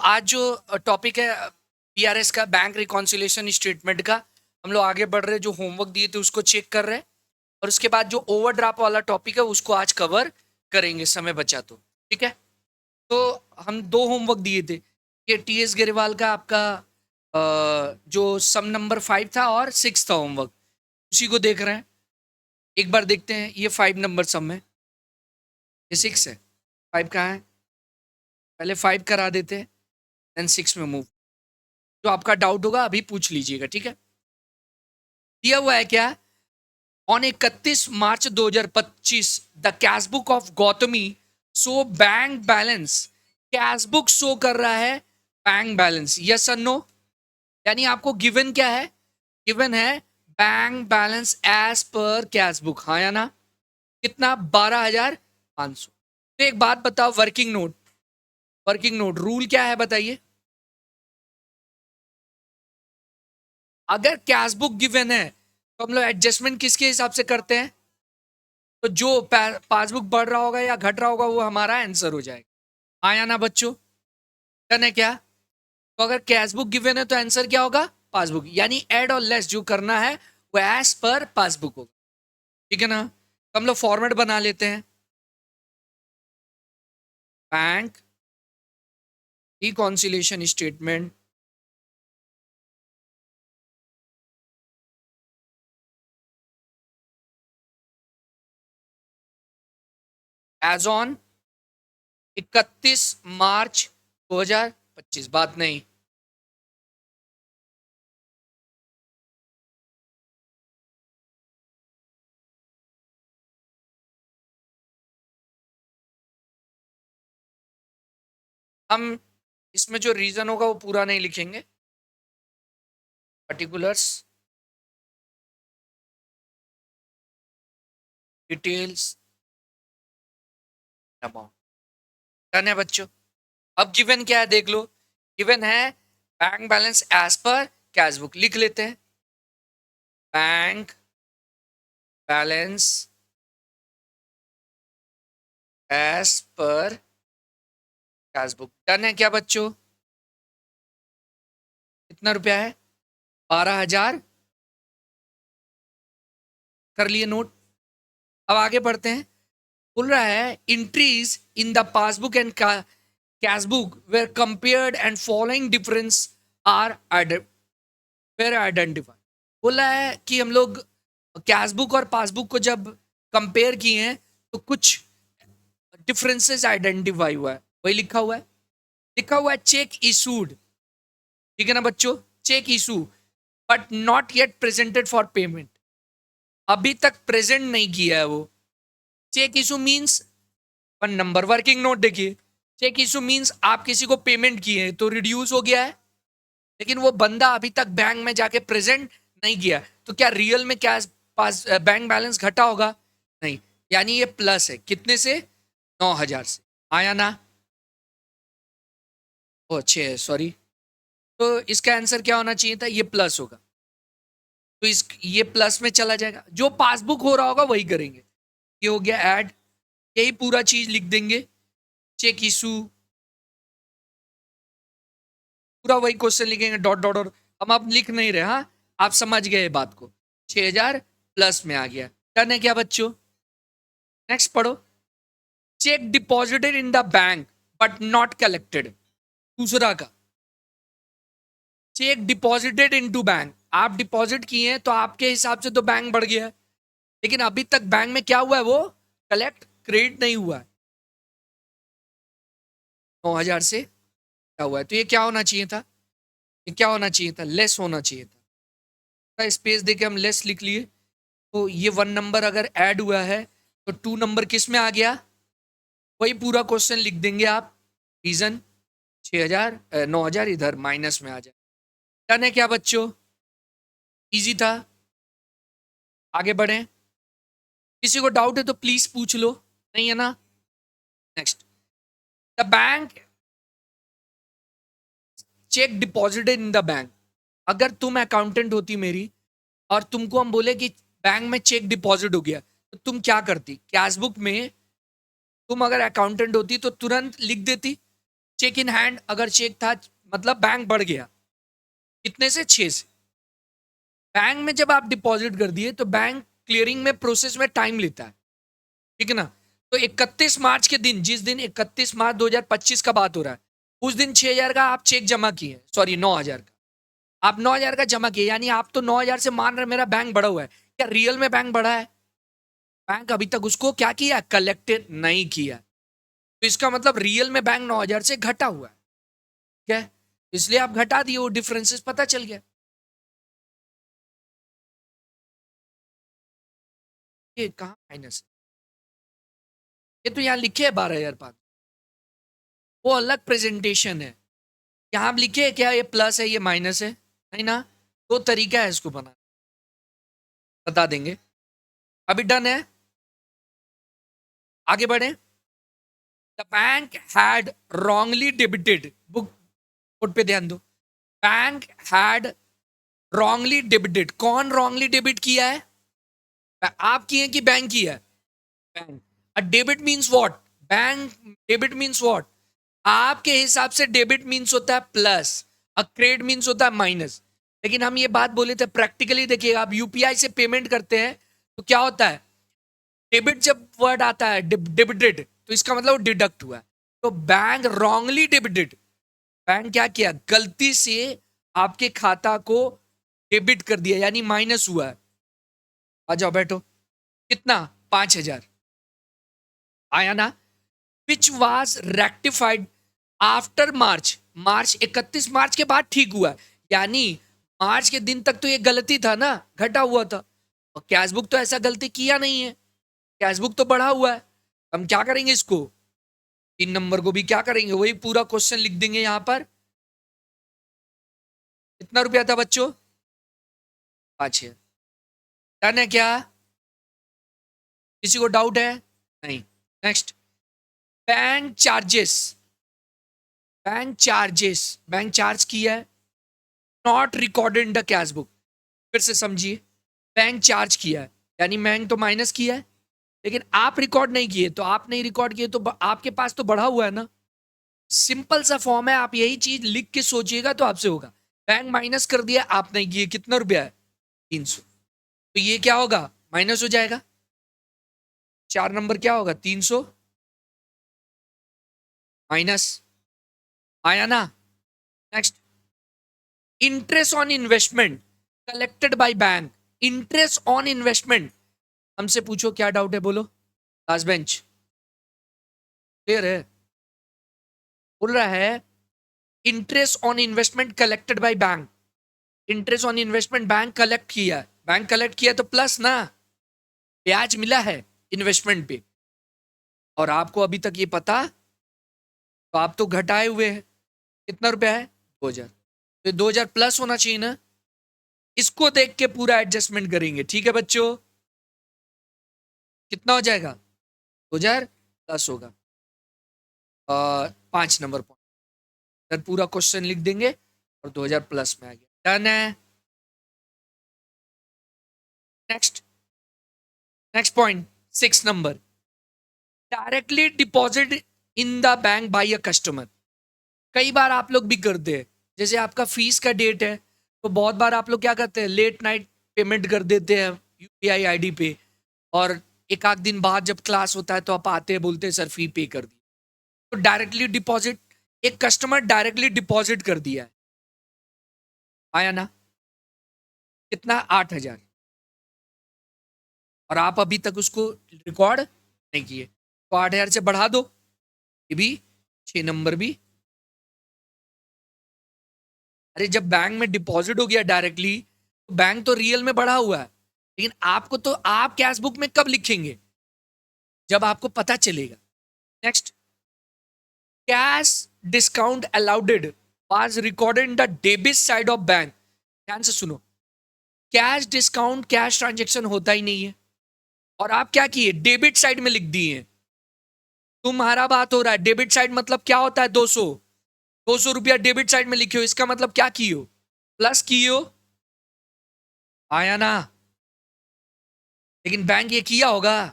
आज जो टॉपिक है पीआरएस का, बैंक रिकॉन्सिलेशन स्टेटमेंट का, हम लोग आगे बढ़ रहे हैं। जो होमवर्क दिए थे उसको चेक कर रहे हैं और उसके बाद जो ओवरड्राफ्ट वाला टॉपिक है उसको आज कवर करेंगे, समय बचा तो। ठीक है, तो हम दो होमवर्क दिए थे। ये टीएस गिरवाल का आपका जो सम नंबर 5 था और 6 था होमवर्क, उसी को देख रहे हैं। एक बार देखते हैं, ये 5 नंबर सम है, ये 6 है। 5 कहाँ है? पहले 5 करा देते हैं, देन 6 में मूव। जो आपका डाउट होगा अभी पूछ लीजिएगा, ठीक है। दिया हुआ है क्या? On 31 March 2025 the cash book of Gautami show bank balance. Cash book show कर रहा है बैंक बैलेंस, यस और नो? यानी आपको गिवन क्या है? गिवन है bank balance as per cash book, हाँ या ना? कितना? 12,500। तो एक बात बताओ, working note, working note rule क्या है बताइए? अगर कैश बुक गिवन है तो हम लोग एडजस्टमेंट किसके हिसाब से करते हैं? तो जो पासबुक बढ़ रहा होगा या घट रहा होगा वो हमारा आंसर हो जाएगा। आया ना बच्चों? डन है क्या? तो अगर कैश बुक गिवन है तो आंसर क्या होगा? पासबुक। यानी ऐड और लेस जो करना है वो एज पर पासबुक होगा, ठीक है ना? तो हम लोग फॉर्मेट बना लेते हैं। Bank reconciliation statement as on 31 March 2025। बात नहीं, हम इसमें जो रीजन होगा वो पूरा नहीं लिखेंगे। Particulars, details, amount. डन है बच्चों? अब गिवन क्या है देख लो। गिवन है bank balance as per cash book, लिख लेते हैं। Bank balance as per cash book. Done है क्या बच्चों? कितना रुपया है? 12,000। कर लिए नोट। अब आगे बढ़ते हैं। बोल रहा है entries in the passbook and cash book were compared and following difference are were identified. बोला है कि हम लोग कैश बुक और पासबुक को जब कंपेयर किए हैं तो कुछ डिफरेंसेस आइडेंटिफाई हुआ है। वही लिखा हुआ है, लिखा हुआ है चेक इशूड, ठीक है ना बच्चों? Cheque issue but not yet presented for payment. अभी तक प्रेजेंट नहीं किया है वो। Cheque issue means 1 number. Working note देखिए, चेक इशू मींस आप किसी को पेमेंट किए हैं तो रिड्यूस हो गया है, लेकिन वो बंदा अभी तक बैंक में जाके प्रेजेंट नहीं किया। तो क्या रियल में क्या पास बैंक बैलेंस घटा होगा? नहीं, यानी ये प्लस है। कितने से? 9,000 से। आया ना? ओ अच्छे है, सॉरी। तो इसका आंसर क्या होना चाहिए था? ये प्लस होगा, तो इस ये प्लस में चला जाएगा। जो पासबुक हो रहा होगा वही करेंगे। ये हो गया ऐड, यही पूरा चीज लिख देंगे। चेक इशू, पूरा वही क्वेश्चन लिखेंगे, डॉट डॉट डॉट। हम अब लिख नहीं रहे, हाँ आप समझ गए बात को। 6,000 प्लस में आ गया। डन है क्या बच्चों? नेक्स्ट पढ़ो। Check deposited in the bank but not collected. दूसरा का चेक डिपॉजिटेड इनटू बैंक, आप डिपॉजिट किए हैं तो आपके हिसाब से तो बैंक बढ़ गया है, लेकिन अभी तक बैंक में क्या हुआ है? वो कलेक्ट, क्रेडिट नहीं हुआ है। 9,000 से क्या हुआ है? तो ये क्या होना चाहिए था? ये क्या होना चाहिए था? लेस होना चाहिए था। स्पेस देके हम लेस लिख लिए। तो ये 1 नंबर अगर ऐड हुआ है तो 2 नंबर किस में आ गया? वही पूरा क्वेश्चन लिख देंगे आप। रीजन 6,000 9,000 इधर माइनस में आ जाए। डन है क्या बच्चों? इजी था। आगे बढ़े। किसी को डाउट है तो प्लीज पूछ लो, नहीं है ना? Next, the bank cheque deposited in the bank. अगर तुम अकाउंटेंट होती मेरी और तुमको हम बोले कि बैंक में चेक डिपॉजिट हो गया, तो तुम क्या करती? कैश बुक में तुम अगर अकाउंटेंट होती तो तुरंत लिख देती चेक इन हैंड अगर चेक था मतलब बैंक बढ़ गया कितने से 6 से। बैंक में जब आप डिपॉजिट कर दिए तो बैंक क्लियरिंग में प्रोसेस में टाइम लेता है, ठीक है ना। तो 31 मार्च के दिन, जिस दिन 31 मार्च 2025 का बात हो रहा है, उस दिन 6,000 का आप चेक जमा किए, सॉरी 9,000 का आप 9,000 का जमा किए, यानी आप तो 9,000 से मान रहे मेरा बैंक बढ़ा हुआ है। क्या रियल में बैंक बढ़ा है? बैंक अभी तक उसको क्या किया, कलेक्टेड नहीं किया। तो इसका मतलब रियल में बैंक 9,000 से घटा हुआ है, क्या है? इसलिए आप घटा दिए, वो डिफरेंसेस पता चल गया। ये कहाँ माइनस, ये तो यहाँ लिखे है 12,500, वो अलग प्रेजेंटेशन है। यहाँ आप लिखे है क्या ये प्लस है ये माइनस है, नहीं ना। दो तरीका है इसको बना, बता देंगे। अभी डन है, आगे बढ़े। The bank had wrongly debited, book board पे ध्यान दो। बैंक हैड रॉन्गली डेबिटेड, कौन रॉन्गली डेबिट किया है? आप किए कि बैंक किया है? Bank. A debit means what, bank debit means what, आपके हिसाब से डेबिट मीन्स होता है प्लस, अ क्रेडिट मीन्स होता है माइनस। लेकिन हम ये बात बोले थे प्रैक्टिकली, देखिएगा आप यूपीआई से पेमेंट करते हैं तो क्या होता है, डेबिट जब वर्ड आता है डेबिटेड तो इसका मतलब वो डिडक्ट हुआ है। तो बैंक रॉन्गली डेबिटेड, बैंक क्या किया, गलती से आपके खाता को डेबिट कर दिया यानी माइनस हुआ है। आ जाओ बैठो, कितना, 5,000 आया ना, which was rectified after March, March 31 March के बाद ठीक हुआ, यानी मार्च के दिन तक तो ये गलती था ना, घटा हुआ था। और कैश बुक तो ऐसा गलती किया नहीं है, कैश बुक तो बढ़ा हुआ है। हम क्या करेंगे इसको, 3 नंबर को भी क्या करेंगे, वही पूरा क्वेश्चन लिख देंगे यहां पर। कितना रुपया था बच्चों, 5,000। डन है क्या, किसी को डाउट है? नहीं। Next, bank charges, bank charges, bank charge किया है, not recorded in the cash book. फिर से समझिए, बैंक चार्ज किया है यानी बैंक तो माइनस किया है, लेकिन आप रिकॉर्ड नहीं किए, तो आप नहीं रिकॉर्ड किए तो आपके पास तो बढ़ा हुआ है ना। सिंपल सा फॉर्म है, आप यही चीज लिख के सोचिएगा तो आपसे होगा। बैंक माइनस कर दिया, आप नहीं किए, कितना रुपया है, 300, तो ये क्या होगा, माइनस हो जाएगा। 4 नंबर क्या होगा, 300 माइनस, आया ना। Next, interest on investment collected by bank, interest on investment. हमसे पूछो क्या डाउट है, बोलो। लास्ट बेंच क्लियर है, बोल रहा है interest on investment collected by bank, interest on investment bank collect किया, बैंक कलेक्ट किया तो प्लस ना, ब्याज मिला है इन्वेस्टमेंट पे, और आपको अभी तक ये पता, तो आप तो घटाए हुए हैं। कितना रुपया है, 2,000, तो 2,000 प्लस होना चाहिए ना। इसको देख के पूरा एडजस्टमेंट करेंगे, ठीक है बच्चों। कितना हो जाएगा, 2,000 प्लस होगा 5 नंबर पॉइंट, पूरा क्वेश्चन लिख देंगे और 2,000 प्लस में आ गया, डन है। Next, next point, 6 number, directly deposit in the bank by a customer. कई बार आप लोग भी करते हैं, जैसे आपका फीस का डेट है तो बहुत बार आप लोग क्या करते हैं, लेट नाइट पेमेंट कर देते हैं यूपीआई आईडी पे, और एक आध दिन बाद जब क्लास होता है तो आप आते हैं बोलते हैं सर फी पे कर दी। तो डायरेक्टली डिपॉजिट, एक कस्टमर डायरेक्टली डिपॉजिट कर दिया है, आया ना, कितना, 8,000, और आप अभी तक उसको रिकॉर्ड नहीं किए, तो 8,000 से बढ़ा दो, ये भी 6 नंबर भी। अरे जब बैंक में डिपॉजिट हो गया डायरेक्टली, तो बैंक तो रियल में बढ़ा हुआ है, लेकिन आपको तो आप कैश बुक में कब लिखेंगे, जब आपको पता चलेगा। Next, cash discount allowed was recorded in the debit side of bank. ध्यान से सुनो, कैश डिस्काउंट कैश ट्रांजेक्शन होता ही नहीं है, और आप क्या किए, डेबिट साइड में लिख दिए। तुम्हारा बात हो रहा है, डेबिट साइड मतलब क्या होता है, 200, 200 रुपया डेबिट साइड में लिखे हो, इसका मतलब क्या किए हो, प्लस किए हो, आया ना। लेकिन बैंक ये किया होगा,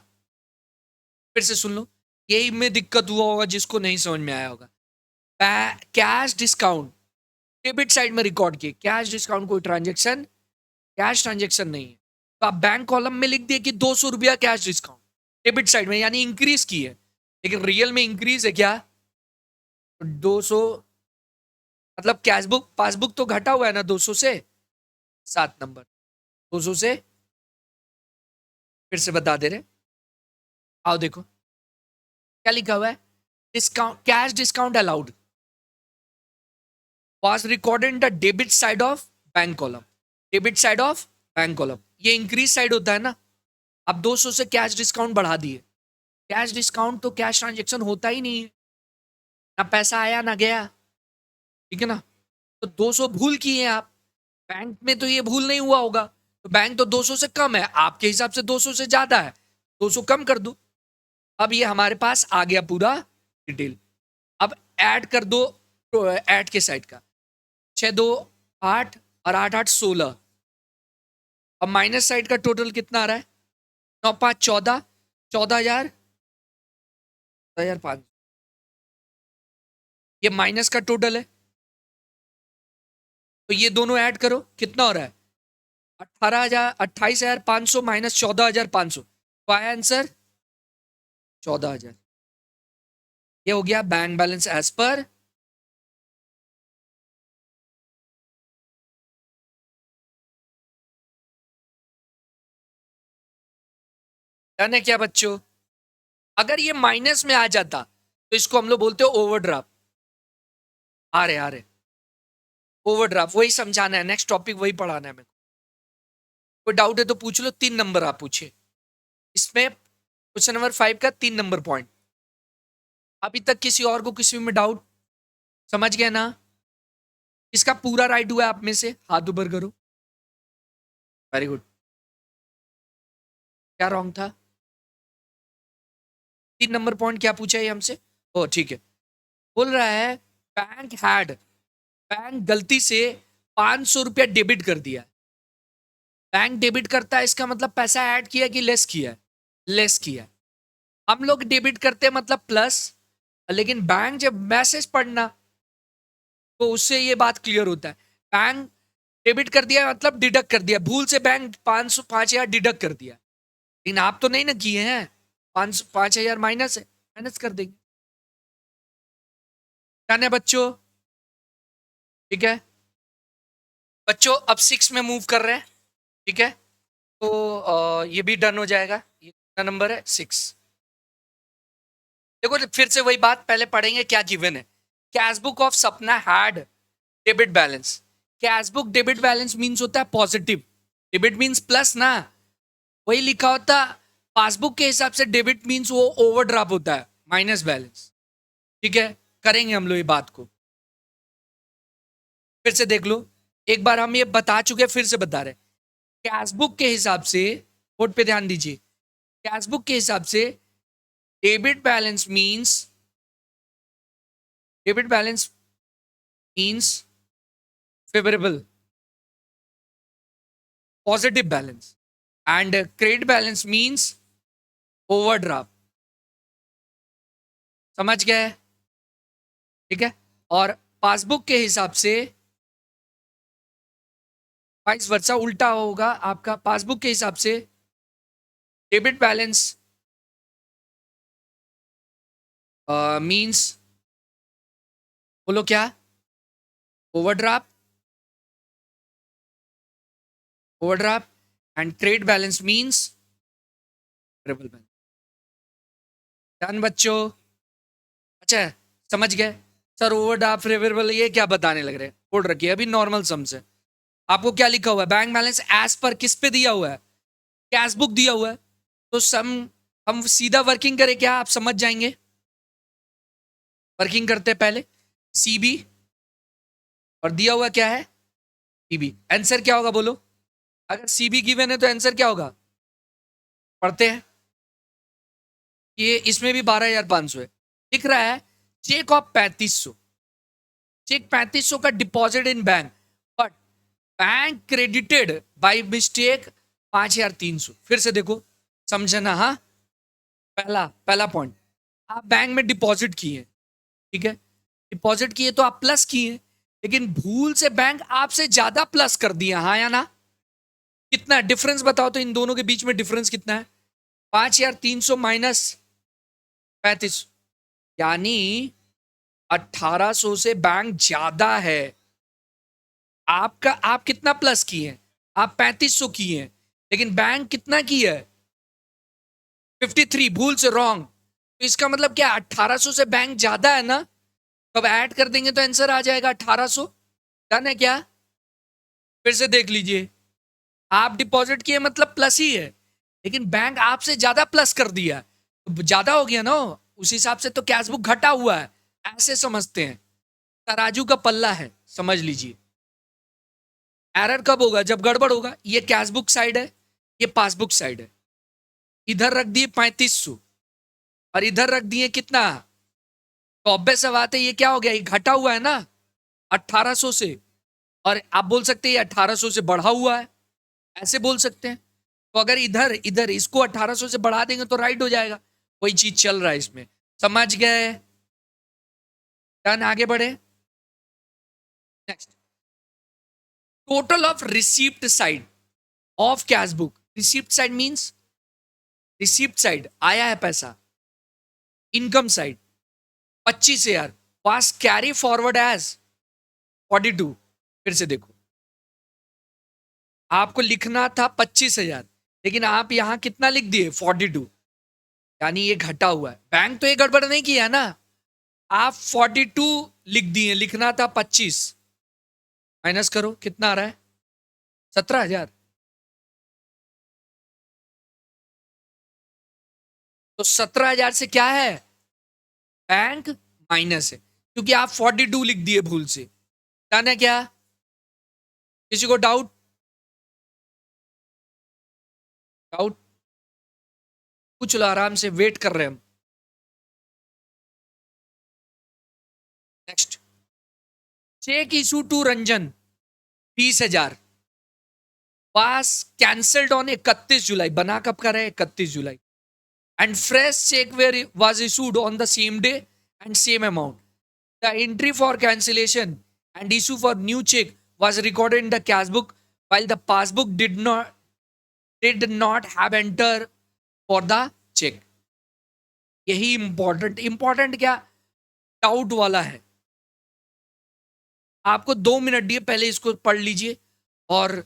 फिर से सुन लो, यही में दिक्कत हुआ होगा जिसको नहीं समझ में आया होगा। कैश डिस्काउंट डेबिट साइड में रिकॉर्ड किए, कैश डिस्काउंट कोई ट्रांजेक्शन, कैश ट्रांजेक्शन नहीं है, तो आप बैंक कॉलम में लिख दिए कि 200 रुपया कैश डिस्काउंट डेबिट साइड में, यानी इंक्रीज की है, लेकिन रियल में इंक्रीज है क्या? 200 मतलब कैश बुक पासबुक तो घटा हुआ है ना 200 से, 7 नंबर 200 से, फिर से बता दे रहे, आओ देखो क्या लिखा हुआ है, discount cash discount allowed was recorded in the debit side of bank column, debit side of bank column, ये इंक्रीज साइड होता है ना, अब 200 से कैश डिस्काउंट बढ़ा दिए, कैश डिस्काउंट तो कैश ट्रांजेक्शन होता ही नहीं है, ना पैसा आया ना गया, ठीक है ना, तो 200 भूल किए हैं आप, बैंक में तो ये भूल नहीं हुआ होगा, तो बैंक तो 200 से कम है, आपके हिसाब से 200 से ज्यादा है, 200 कम कर दो, अब ये हमारे पास आ गया पूरा डिटेल, अब ऐड कर दो ऐड के साइड का, 6 2 8 और 8 8 16, अब माइनस साइड का टोटल कितना आ रहा है, 9 5 14, 14,000 ये माइनस का टोटल है, तो ये दोनों ऐड करो कितना हो रहा है, 18,000 28,500 माइनस 14,500, तो आया आंसर 14,000, ये हो गया bank balance as per done है क्या बच्चों? अगर ये माइनस में आ जाता तो इसको हम लोग बोलते हो ओवरड्राफ्ट, आ रहे ओवरड्राफ्ट, वही समझाना है, नेक्स्ट टॉपिक वही पढ़ाना है मेरे को, कोई डाउट है तो पूछ लो, 3 नंबर आप पूछे इसमें, क्वेश्चन नंबर 5 का 3 नंबर पॉइंट, अभी तक किसी और को किसी में डाउट, समझ गए ना? इसका पूरा राइट हुआ है आप में से, हाथ ऊपर करो, वेरी गुड, क्या रॉन्ग था? 3 नंबर पॉइंट क्या पूछा है हमसे, ओ ठीक है, बोल रहा है बैंक गलती से 500 रुपया डेबिट कर दिया, बैंक डेबिट करता है इसका मतलब पैसा ऐड किया कि लेस किया है, लेस किया है, हम लोग डेबिट करते हैं मतलब प्लस, लेकिन बैंक जब मैसेज पढ़ना तो उससे ये बात क्लियर होता है, बैंक डेबिट कर दिया मतलब डिडक्ट कर दिया, भूल से बैंक 5,000 डिडक्ट कर दिया, लेकिन आप तो नहीं ना किए हैं, 5,000 माइनस है, माइनस कर देंगे, डन है बच्चों, ठीक है बच्चों, अब 6 में मूव कर रहे हैं, ठीक है, तो ये भी डन हो जाएगा, ये कितना नंबर है 6, देखो फिर से वही बात पहले पढ़ेंगे क्या गिवन है, कैश बुक ऑफ सपना had debit balance, cash book debit balance means होता है पॉजिटिव, डेबिट मींस प्लस ना, वही लिखा होता पासबुक के हिसाब से डेबिट मींस वो ओवरड्राफ्ट होता है माइनस बैलेंस, ठीक है, करेंगे हम लोग ये बात को, फिर से देख लो, एक बार हम ये बता चुके फिर से बता रहे, कैश बुक के हिसाब से, बोर्ड पे ध्यान दीजिए, कैश बुक के हिसाब से debit balance means favourable positive balance, and credit balance means overdraft, समझ गए, ठीक है, और पासबुक के हिसाब से वाइस वर्सा उल्टा होगा आपका, पासबुक के हिसाब से डेबिट बैलेंस मींस, बोलो क्या, overdraft, and credit balance means favourable balance, done बच्चों, अच्छा समझ गए, सर ओवरड्राफ्ट फेवरेबल ये क्या बताने लग रहे हैं, बोल रखिए अभी नॉर्मल सम से, आपको क्या लिखा हुआ है, बैंक बैलेंस एज पर किस पे दिया हुआ है, कैश बुक दिया हुआ है, तो सम हम सीधा वर्किंग करें क्या, आप समझ जाएंगे, वर्किंग करते हैं पहले, सीबी और दिया हुआ क्या है सीबी, आंसर क्या होगा बोलो, अगर सीबी गिवन है तो आंसर क्या होगा, पढ़ते हैं, ये इसमें भी 12,500 है, दिख रहा है चेक ऑफ 3500, चेक 3500 का deposit in bank, but bank credited by mistake 5,300, फिर से देखो समझना, हाँ पहला पॉइंट, आप बैंक में डिपॉजिट किए, ठीक है, डिपॉजिट किए तो आप प्लस किए, लेकिन भूल से बैंक आपसे ज्यादा प्लस कर दिया, हाँ या ना? कितना डिफरेंस बताओ तो, इन दोनों के बीच में डिफरेंस कितना है? 5,300 माइनस 35, यानी 1,800 से बैंक ज्यादा है आपका। आप कितना प्लस किए हैं? आप 3,500 किए हैं, लेकिन बैंक कितना किया है? 53, भूल से रॉन्ग। तो इसका मतलब क्या, 1,800 से बैंक ज्यादा है ना? तब ऐड कर देंगे तो आंसर आ जाएगा 1,800। डन है क्या? फिर से देख लीजिए, आप डिपॉजिट किए मतलब प्लस ही है, लेकिन बैंक आपसे ज्यादा प्लस कर दिया, तो ज्यादा हो गया ना, उस हिसाब से तो कैश बुक घटा हुआ है, ऐसे समझते हैं। तराजू का पल्ला है, समझ लीजिए। एरर कब होगा? जब गड़बड़ होगा। ये कैश बुक साइड है, ये पासबुक साइड है। इधर रख दिए 3,500 और इधर रख दिए कितना, तो ऑब्वियस सी बात है ये क्या हो गया, ये घटा हुआ है ना 1,800 से। और आप बोल सकते हैं 1,800 से बढ़ा हुआ है, ऐसे बोल सकते हैं। तो अगर इधर इधर इसको 1,800 से बढ़ा देंगे तो राइट हो जाएगा। वही चीज चल रहा है इसमें, समझ गए? डन, आगे बढ़े। Next, total of receipt side of cash book. Receipt side means, receipt side आया है पैसा, income side 25,000 was carry forward as 42। फिर से देखो, आपको लिखना था 25,000, लेकिन आप यहां कितना लिख दिए 42, यानी ये घटा हुआ है। बैंक तो ये गड़बड़ नहीं किया ना, आप 42 लिख दिए, लिखना था 25। माइनस करो, कितना आ रहा है? 17,000। तो 17,000 से क्या है, बैंक माइनस है, क्योंकि आप 42 लिख दिए भूल से। डन है क्या? किसी को डाउट? डाउट पूछ लो, आराम से वेट कर रहे हैं हम। Next, cheque issue to Ranjan 20,000 was cancelled on 31 July. बना कब कर है? 31 जुलाई। And fresh cheque were was issued on the same day and same amount. The entry for cancellation and issue for new cheque was recorded in the cash book while the passbook did not have enter for the check। यही important, important क्या, doubt वाला है। आपको 2 minute दिए, पहले इसको पढ़ लीजिए और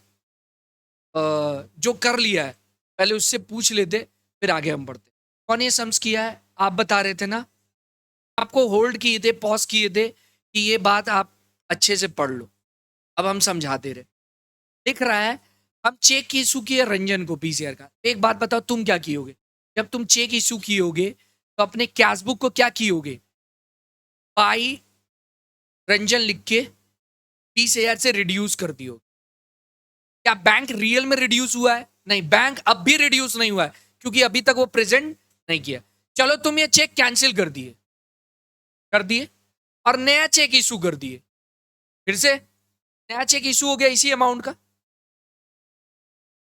जो कर लिया है पहले उससे पूछ लेते, फिर आगे हम बढ़ते। कौन ये सम्स किया है? आप बता रहे थे ना, आपको होल्ड किए थे, पॉज किए थे कि ये बात आप अच्छे से पढ़ लो। अब हम समझा दे रहे। दिख रहा है, हम चेक इशू किए रंजन को 20,000 का। एक बात बताओ, तुम क्या कियोगे जब तुम चेक इशू कियोगे? तो अपने कैश बुक को क्या कियोगे, बाई रंजन लिख के 20,000 से रिड्यूस कर दियो। क्या बैंक रियल में रिड्यूस हुआ है? नहीं, बैंक अब भी रिड्यूस नहीं हुआ है, क्योंकि अभी तक वो प्रेजेंट नहीं किया। चलो तुम ये चेक कैंसिल कर दिए, कर दिए, और नया चेक इशू कर दिए। फिर से नया चेक इशू हो गया इसी अमाउंट का।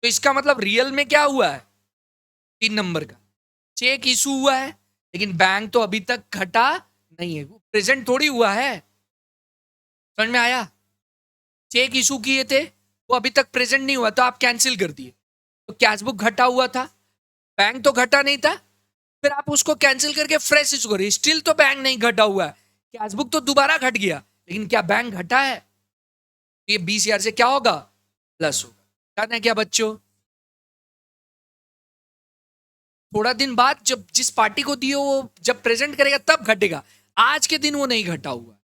तो इसका मतलब रियल में क्या हुआ है, 3 नंबर का चेक इशू हुआ है, लेकिन बैंक तो अभी तक घटा नहीं है, वो प्रेजेंट थोड़ी हुआ है। समझ में आया? चेक इशू किए थे, वो अभी तक प्रेजेंट नहीं हुआ, तो आप कैंसिल कर दिए, तो कैश बुक घटा हुआ था, बैंक तो घटा नहीं था। फिर आप उसको कैंसिल करके फ्रेश इशू करिए, स्टिल तो बैंक नहीं घटा हुआ है, कैश बुक तो दोबारा घट गया, लेकिन क्या बैंक घटा है? ये 20,000 से क्या होगा, प्लस होगा। जाना है क्या बच्चों? थोड़ा दिन बाद जब जिस पार्टी को दिए वो जब प्रेजेंट करेगा तब घटेगा, आज के दिन वो नहीं घटा हुआ।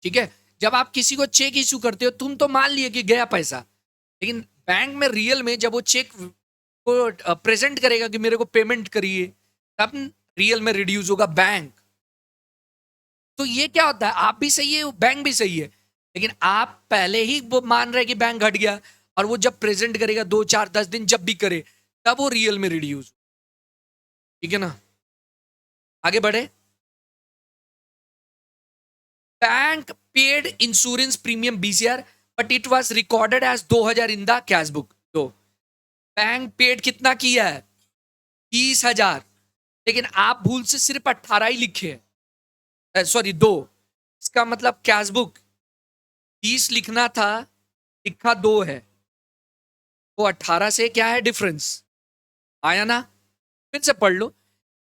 ठीक है? जब आप किसी को चेक इशू करते हो, तुम तो मान लिए कि गया पैसा, लेकिन बैंक में रियल में जब वो चेक को प्रेजेंट करेगा कि मेरे को पेमेंट करिए, तब रियल में रिड्यूस होगा बैंक। तो ये क्या होता है, आप भी सही है, बैंक भी सही है, लेकिन आप पहले ही वो मान रहे कि बैंक घट गया, और वो जब प्रेजेंट करेगा 2 4 10 दिन जब भी करे, तब वो रियल में रिड्यूस। ठीक है ना? आगे बढ़े। Bank paid insurance premium 20,000 but it was recorded as 2,000 in the cash book. तो बैंक पेड कितना किया है, 30,000, लेकिन आप भूल से सिर्फ 18 ही लिखे हैं। सॉरी 2, इसका मतलब कैश बुक 20 लिखना था, लिखा 2 है, वो 18 से क्या है डिफरेंस, आया ना? फिर से पढ़ लो,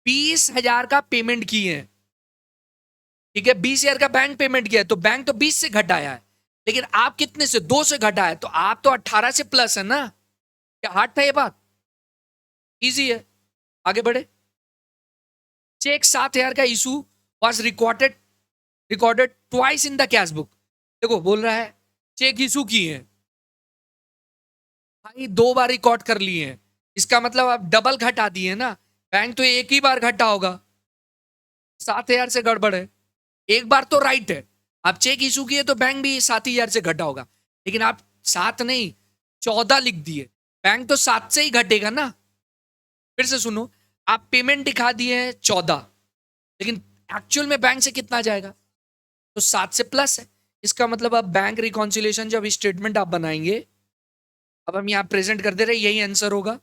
20,000 का पेमेंट किए हैं, ठीक है, 20,000 का बैंक पेमेंट किया है, तो बैंक तो 20 से घटाया है, लेकिन आप कितने से, 2 से घटा है, तो आप तो 18 से प्लस है ना? क्या हार्ड था ये बात? इजी है, आगे बढ़े। चेक 7,000 का issue was recorded twice in the cash book. देखो बोल रहा है चेक इशू किए हैं भाई, 2 बार रिकॉर्ड कर लिए हैं, इसका मतलब आप डबल घटा दिए ना, बैंक तो एक ही बार घटा होगा, 7,000 से गड़बड़ है, एक बार तो राइट है, आप चेक इशू किए तो बैंक भी 7,000 से घटा होगा, लेकिन आप 7 नहीं 14 लिख दिए, बैंक तो 7 से ही घटेगा ना। फिर से सुनो, आप पेमेंट दिखा दिए हैं 14, लेकिन एक्चुअल में बैंक से कितना जाएगा, तो 7 से प्लस है, इसका मतलब अब बैंक रिकॉन्सिलेशन जब स्टेटमेंट आप बनाएंगे, अब हम यहाँ प्रेजेंट कर दे रहे, यही आंसर होगा।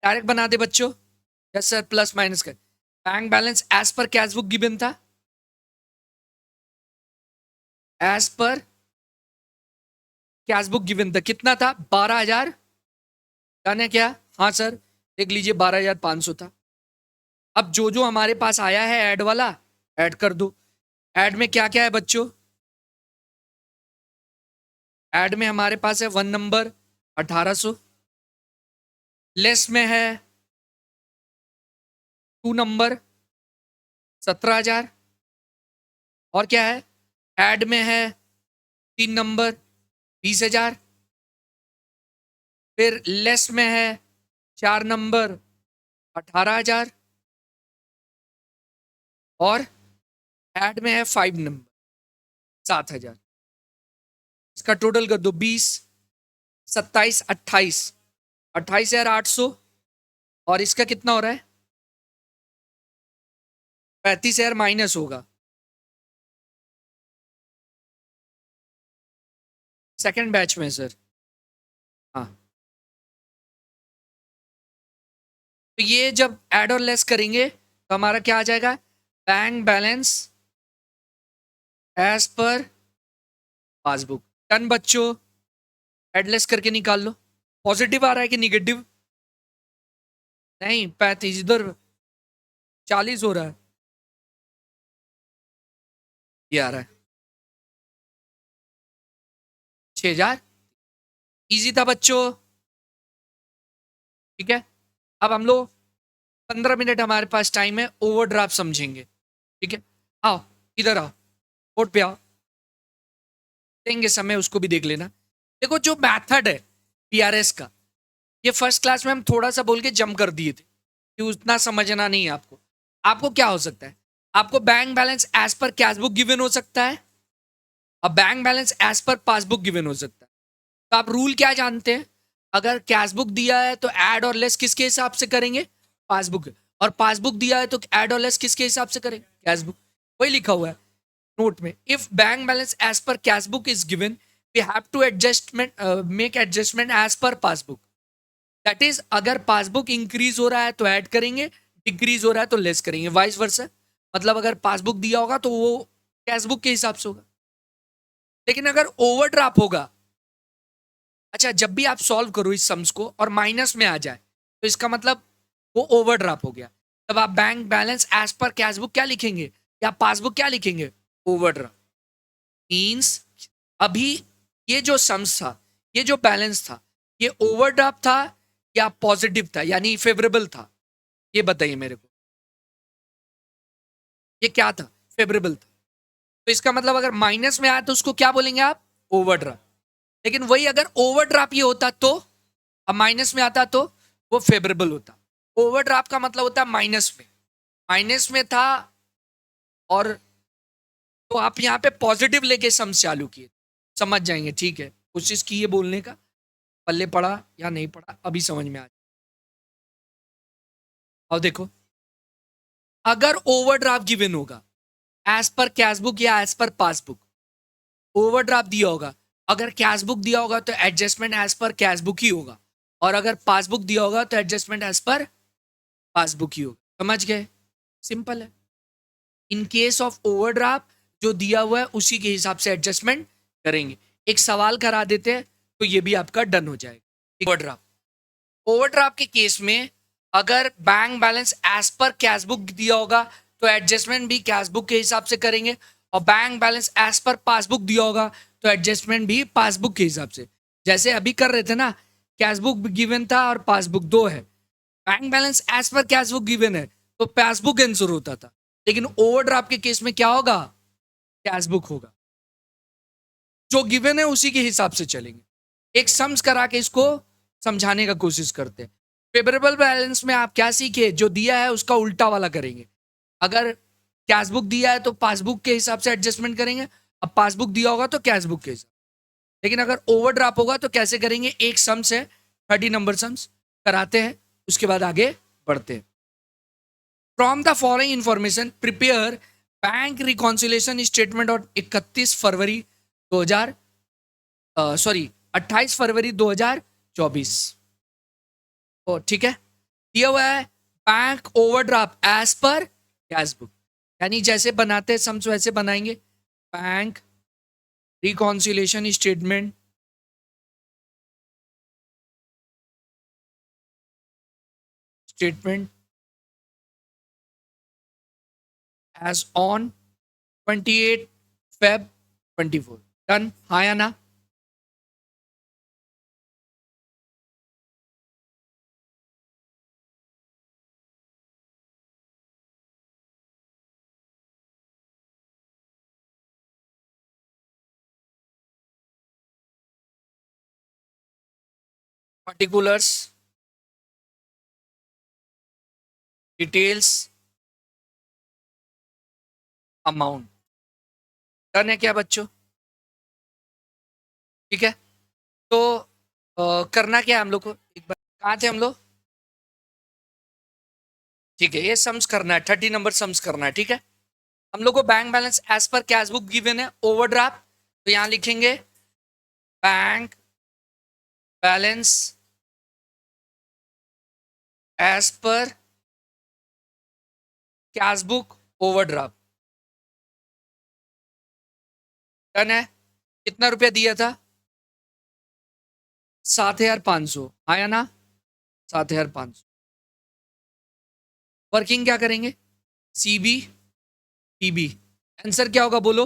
डायरेक्ट बना दे बच्चों, यस सर, प्लस माइनस कर, bank balance as per cash book given था, as per cash book given था, कितना था, 12,000, जाने क्या, हाँ सर, देख लीजिए 12,500 था। अब जो जो हमारे पास आया है ऐड वाला, ऐड कर दो। ऐड में क्या क्या है बच्चों, ऐड में हमारे पास है 1 नंबर 1,800, लेस में है 2 नंबर 17,000, और क्या है, ऐड में है 3 नंबर 20,000, फिर लेस में है 4 नंबर 18,000, और ऐड में है 5 नंबर 7,000, इसका टोटल कर दो 20, 27, 28, 28,800, और इसका कितना हो रहा है, 35,000 माइनस होगा, सेकंड बैच में सर, हाँ। तो ये जब ऐड और लेस करेंगे तो हमारा क्या आ जाएगा, bank balance as per passbook, done बच्चों, एडलेस करके निकाल लो। पॉजिटिव आ रहा है कि निगेटिव, नहीं 35, इधर 40 हो रहा है, ये आ रहा है 6,000, इजी था बच्चों, ठीक है। अब हम लोग 15 मिनट हमारे पास टाइम है, ओवरड्राफ्ट समझेंगे, ठीक है। आओ इधर आओ, बोर्ड पे आओ, देंगे समय उसको भी देख लेना। देखो जो मैथड है पीआरएस का, ये फर्स्ट क्लास में हम थोड़ा सा बोल के जम कर दिए थे कि उतना समझना नहीं है आपको। आपको क्या हो सकता है, आपको bank balance as per cash book given हो सकता है, और bank balance as per passbook given हो सकता है। तो आप रूल क्या जानते हैं, अगर कैश बुक दिया है तो ऐड और लेस किसके हिसाब से करेंगे, पासबुक, और पासबुक दिया है तो ऐड और लेस किसके हिसाब से करेंगे, कैश बुक, वही लिखा हुआ है नोट में। If bank balance as per cash book is given, we have to adjustment make adjustment as per passbook, that is अगर पासबुक इंक्रीज हो रहा है तो ऐड करेंगे, डिक्रीज हो रहा है तो लेस करेंगे, वाइस वर्सा। मतलब अगर पासबुक दिया होगा तो वो कैश बुक के हिसाब से होगा, लेकिन अगर ओवरड्राफ्ट होगा, अच्छा जब भी आप सॉल्व करो इस सम्स को और माइनस में आ जाए तो इसका मतलब वो ओवरड्राफ्ट हो गया, तब आप bank balance as per cash book क्या लिखेंगे, या पासबुक क्या लिखेंगे, ओवरड्राफ्ट। मीन्स अभी ये जो सम्स था, ये जो बैलेंस था, ये ओवरड्राफ्ट था या पॉजिटिव था, यानी फेवरेबल था, ये बताइए मेरे को, ये क्या था, फेवरेबल था, तो इसका मतलब अगर माइनस में आया तो उसको क्या बोलेंगे आप, ओवरड्राफ्ट। लेकिन वही अगर ओवरड्राफ्ट ये होता तो, अब माइनस में आता तो वो फेवरेबल होता। ओवरड्राफ्ट का मतलब होता है माइनस में, माइनस में था, और तो आप यहाँ पे पॉजिटिव लेके सम चालू किए, समझ जाएंगे, ठीक है, कोशिश की है बोलने का, पल्ले पड़ा या नहीं पड़ा अभी समझ में आ जाए। और देखो अगर ओवरड्राफ्ट गिवन होगा एज पर कैश बुक या एज पर पासबुक, ओवरड्राफ्ट दिया होगा, अगर कैश बुक दिया होगा तो adjustment as per cash book ही होगा, और अगर पासबुक दिया होगा तो एडजस्टमेंट एज पर पासबुक ही होगा। समझ गए? सिंपल है। इन केस ऑफ ओवरड्राफ्ट जो दिया हुआ है उसी के हिसाब से एडजस्टमेंट करेंगे। एक सवाल करा देते हैं तो ये भी आपका डन हो जाएगा। ओवरड्राफ्ट, ओवरड्राफ्ट के केस में अगर bank balance as per cash book दिया होगा तो एडजस्टमेंट भी कैश बुक के हिसाब से करेंगे, और bank balance as per passbook दिया होगा तो एडजस्टमेंट भी पासबुक के हिसाब से। जैसे अभी कर रहे थे ना, कैश बुक गिवन था और पासबुक दो है, bank balance as per cash book given है तो पासबुक आंसर होता था। लेकिन ओवरड्राफ्ट के केस में क्या होगा? कैश बुक होगा। जो गिवन है उसी के हिसाब से चलेंगे। एक सम्स करा के इसको समझाने का कोशिश करते हैं। फेवरेबल बैलेंस में आप क्या सीखे? जो दिया है उसका उल्टा वाला करेंगे। अगर कैश बुक दिया है तो पासबुक के हिसाब से एडजस्टमेंट करेंगे, अब पासबुक दिया होगा तो कैश बुक के हिसाब। लेकिन अगर ओवरड्राफ्ट होगा तो कैसे करेंगे? एक सम्स है, 30 नंबर सम्स कराते हैं, उसके बाद आगे बढ़ते हैं। From the following information prepare bank reconciliation statement और 31 फरवरी 2000 सॉरी 28 फरवरी 2024। ठीक है, दिया हुआ है bank overdraft as per cash book, यानी जैसे बनाते हैं सम्स वैसे बनाएंगे। Bank reconciliation statement as on 28 Feb 24। Done, हाँ या ना? Particulars, details, amount. डन है क्या बच्चों? ठीक है, तो करना क्या है हम लोग को? एक बार कहाँ थे हम लोग? ठीक है, ये सम्स करना है, 30 नंबर सम्स करना है। ठीक है, हम लोग को bank balance as per cash book given है, ओवरड्राफ्ट, तो यहां लिखेंगे bank balance as per cash book overdraft. Done है। कितना रुपया दिया था? 7,500, आया ना? 7,500। वर्किंग क्या करेंगे? CB PB. आंसर क्या होगा बोलो?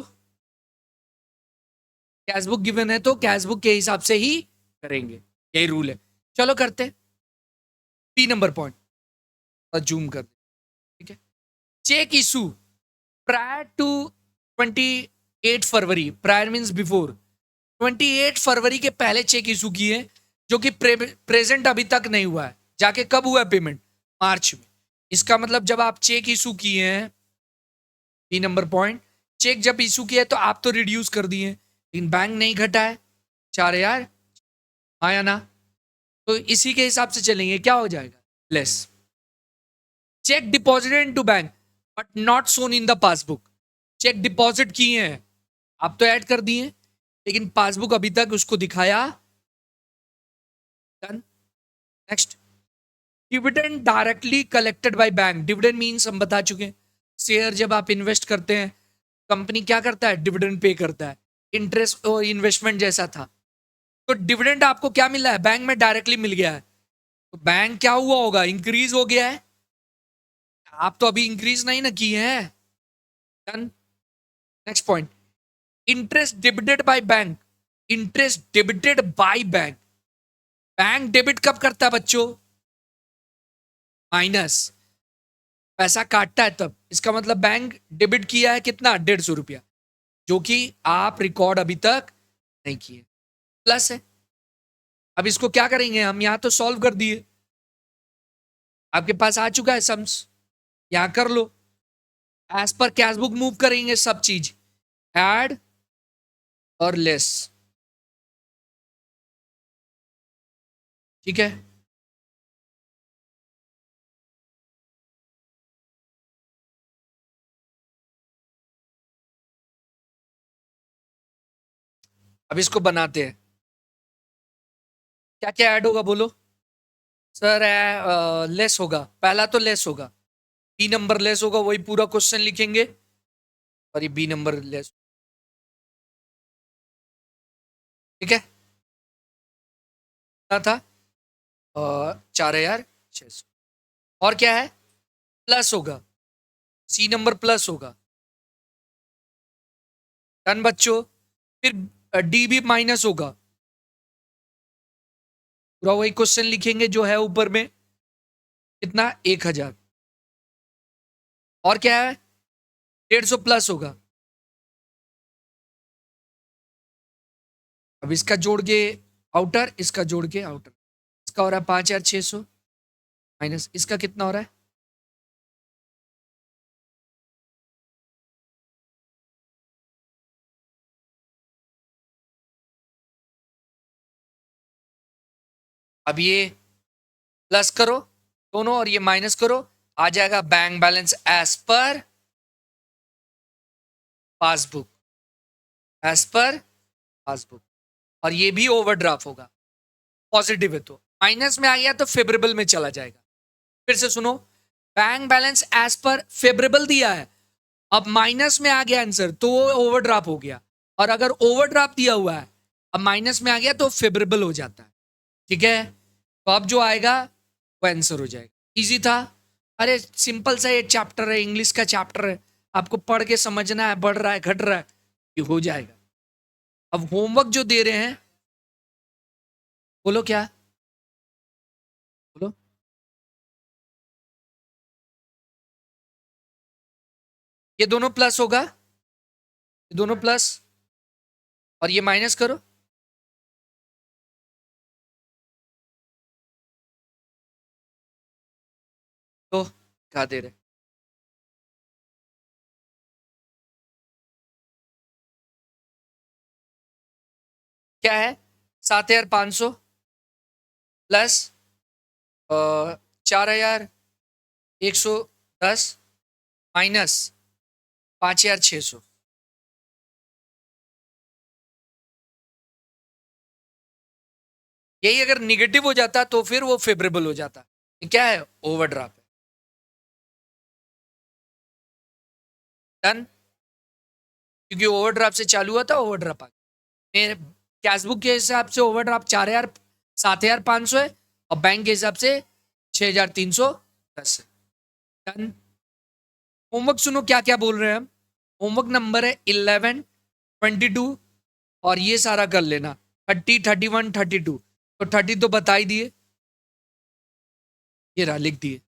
कैश बुक गिवन है तो कैश बुक के हिसाब से ही करेंगे, यही रूल है। चलो करते, 3 नंबर पॉइंट जूम कर। ठीक है, चेक इशू प्रायर टू 28 फरवरी, प्रायर मीन्स बिफोर 28 फरवरी के पहले चेक इशू किए जो कि प्रेजेंट अभी तक नहीं हुआ है, जाके कब हुआ है पेमेंट? मार्च में। इसका मतलब जब आप चेक इशू किए हैं, 3 नंबर पॉइंट, चेक जब इशू किया है तो आप तो रिड्यूस कर दिए लेकिन बैंक नहीं घटा है 4,000, हाँ या ना? तो इसी के हिसाब से चलेंगे, क्या हो जाएगा? Less. Cheque deposited into bank but not shown in the passbook, cheque deposit किए हैं, आप तो ऐड कर दिए लेकिन पासबुक अभी तक उसको दिखाया। Done. Next, dividend directly collected by bank. Dividend means हम बता चुके हैं, शेयर जब आप इन्वेस्ट करते हैं कंपनी क्या करता है? डिविडेंड पे करता है, इंटरेस्ट और इन्वेस्टमेंट जैसा था। तो डिविडेंड आपको क्या मिला है? बैंक में डायरेक्टली मिल गया है, तो बैंक क्या हुआ होगा? इंक्रीज हो गया है। आप तो अभी इंक्रीज नहीं ना किए हैं। Done. Next point, interest debited by bank, interest debited by bank. Bank debit कब करता है बच्चों? माइनस, पैसा काटता है तब। इसका मतलब बैंक डेबिट किया है कितना? 150 रुपया, जो कि आप रिकॉर्ड अभी तक नहीं किए। प्लस है। अब इसको क्या करेंगे हम? यहां तो सॉल्व कर दिए, आपके पास आ चुका है सम्स, यहां कर लो। As per cash book move करेंगे सब चीज, ऐड और लेस। ठीक है, अब इसको बनाते हैं। क्या क्या ऐड होगा बोलो? सर लेस होगा, पहला तो लेस होगा, बी नंबर लेस होगा, वही पूरा क्वेश्चन लिखेंगे और ये बी नंबर लेस। ठीक है, क्या था? 4,600। और क्या है? प्लस होगा, सी नंबर प्लस होगा। डन बच्चों। फिर डी भी माइनस होगा, पूरा वही क्वेश्चन लिखेंगे जो है ऊपर में। कितना? 1,000। और क्या है? 150 प्लस होगा। अब इसका जोड़ के आउटर, इसका जोड़ के आउटर, इसका हो रहा है 5,600 माइनस इसका कितना हो रहा है? अब ये प्लस करो दोनों और ये माइनस करो, आ जाएगा bank balance as per passbook, as per passbook. और ये भी ओवरड्राफ्ट होगा, पॉजिटिव है तो। माइनस में आ गया तो फेवरेबल में चला जाएगा। फिर से सुनो, bank balance as per favourable दिया है, अब माइनस में आ गया आंसर तो वो ओवरड्राफ्ट हो गया। और अगर ओवरड्राफ्ट दिया हुआ है अब माइनस में आ गया तो फेवरेबल हो जाता है। ठीक है, तो अब जो आएगा वो आंसर हो जाएगा। इजी था। अरे सिंपल सा ये चैप्टर है, इंग्लिश का चैप्टर है, आपको पढ़ के समझना है, बढ़ रहा है घट रहा है, ये हो जाएगा। अब होमवर्क जो दे रहे हैं, बोलो क्या? बोलो। ये दोनों प्लस होगा, ये दोनों प्लस, और ये माइनस करो। तो क्या दे रहे? क्या है? 7,500 प्लस 4,110 माइनस 5,600। यही अगर निगेटिव हो जाता तो फिर वो फेवरेबल हो जाता। ये क्या है? ओवरड्राफ्ट है। डन, क्योंकि ओवरड्राफ्ट से चालू हुआ था, ओवरड्राफ्ट आ गया। मेरे कैशबुक के हिसाब से ओवरड्राफ्ट 4,000 7,500 है, और बैंक के हिसाब से 6,310 है। डन। होमवर्क सुनो क्या क्या बोल रहे हैं हम। होमवर्क नंबर है 11, 22, और ये सारा कर लेना, 30, 31, 32। तो 30 तो बता ही दिए, ये रहा लिख दिए।